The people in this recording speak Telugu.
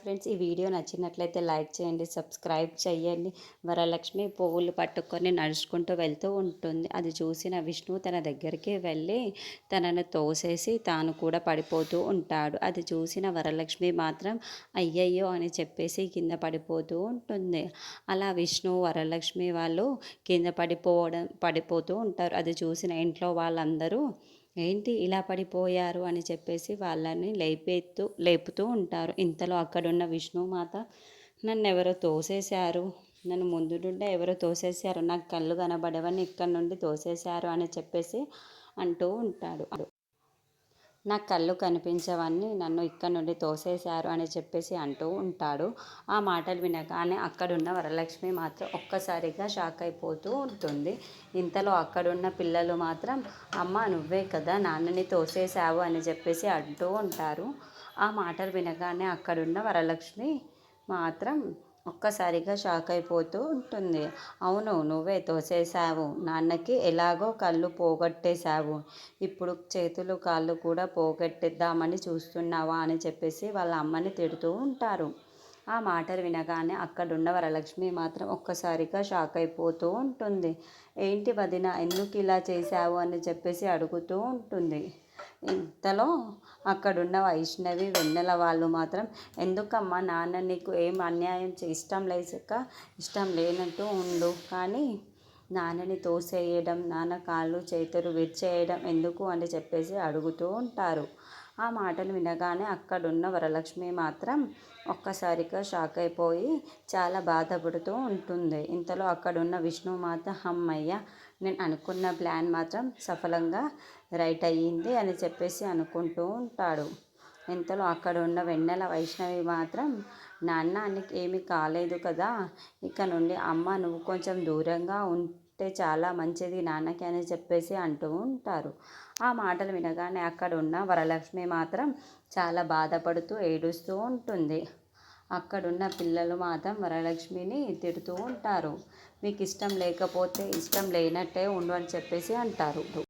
ఫ్రెండ్స్, ఈ వీడియో నచ్చినట్లయితే లైక్ చేయండి, సబ్స్క్రైబ్ చేయండి. వరలక్ష్మి పువ్వులు పట్టుకొని నడుచుకుంటూ వెళ్తూ ఉంటుంది. అది చూసిన విష్ణు తన దగ్గరికి వెళ్ళి తనను తోసేసి తాను కూడా పడిపోతూ ఉంటాడు. అది చూసిన వరలక్ష్మి మాత్రం అయ్యయ్యో అని చెప్పేసి కింద పడిపోతూ ఉంటుంది. అలా విష్ణు వరలక్ష్మి వాళ్ళు కింద పడిపోతూ ఉంటారు. అది చూసిన ఇంట్లో వాళ్ళందరూ ఏంటి ఇలా పడిపోయారు అని చెప్పేసి వాళ్ళని లేపుతూ ఉంటారు. ఇంతలో అక్కడున్న విష్ణుమాత నన్నెవరో తోసేశారు, నన్ను ముందు నుండే ఎవరో తోసేశారు, నాకు కళ్ళు కనబడవని ఇక్కడి నుండి తోసేశారు అని చెప్పేసి అంటూ ఉంటాడు. నాకు కళ్ళు కనిపించవని నన్ను ఇక్కడ నుండి తోసేశారు అని చెప్పేసి అంటూ ఉంటాడు. ఆ మాటలు వినగానే అక్కడున్న వరలక్ష్మి మాత్రం ఒక్కసారిగా షాక్ అయిపోతూ ఉంటుంది. ఇంతలో అక్కడున్న పిల్లలు మాత్రం అమ్మ నువ్వే కదా నాన్నని తోసేశావు అని చెప్పేసి అంటూ ఉంటారు. ఆ మాటలు వినగానే అక్కడున్న వరలక్ష్మి మాత్రం ఒక్కసారిగా షాక్ అయిపోతూ ఉంటుంది. అవును, నువ్వే తోసేశావు, నాన్నకి ఎలాగో కళ్ళు పోగొట్టేశావు, ఇప్పుడు చేతులు కాళ్ళు కూడా పోగొట్టేద్దామని చూస్తున్నావా అని చెప్పేసి వాళ్ళ అమ్మని తిడుతూ ఉంటారు. ఆ మాటలు వినగానే అక్కడున్న వరలక్ష్మి మాత్రం ఒక్కసారిగా షాక్ అయిపోతూ ఉంటుంది. ఏంటి వదిన, ఎందుకు ఇలా చేశావు అని చెప్పేసి అడుగుతూ ఉంటుంది. ఇంతలో అక్కడున్న వైష్ణవి వెన్నెల వాళ్ళు మాత్రం ఎందుకమ్మా నాన్న నీకు ఏం అన్యాయం ఇష్టం లేనట్టు ఉండు, కానీ నాన్నని తోసేయడం, నాన్న కాళ్ళు చేతులు విరిచేయడం ఎందుకు అని చెప్పేసి అడుగుతూ ఉంటారు. ఆ మాటలు వినగానే అక్కడున్న వరలక్ష్మి మాత్రం ఒక్కసారిగా షాక్ అయిపోయి చాలా బాధపడుతూ ఉంటుంది. ఇంతలో అక్కడున్న విష్ణుమాత అమ్మయ్య, నేను అనుకున్న ప్లాన్ మాత్రం సఫలంగా రైట్ అయ్యింది అని చెప్పేసి అనుకుంటూ ఉంటాడు. ఇంతలో అక్కడ ఉన్న వెన్నెల వైష్ణవి మాత్రం నాన్న నీకు ఏమీ కాలేదు కదా, ఇక నుండి అమ్మ నువ్వు కొంచెం దూరంగా ఉంటే చాలా మంచిది నాన్నకి అని చెప్పేసి అంటూ ఉంటారు. ఆ మాటలు వినగానే అక్కడ ఉన్న వరలక్ష్మి మాత్రం చాలా బాధపడుతూ ఏడుస్తూ ఉంటుంది. అక్కడున్న పిల్లలు మాత్రం వరలక్ష్మిని తిడుతూ ఉంటారు. మీకు ఇష్టం లేకపోతే ఇష్టం లేనట్టే ఉండు అని చెప్పేసి అంటారు.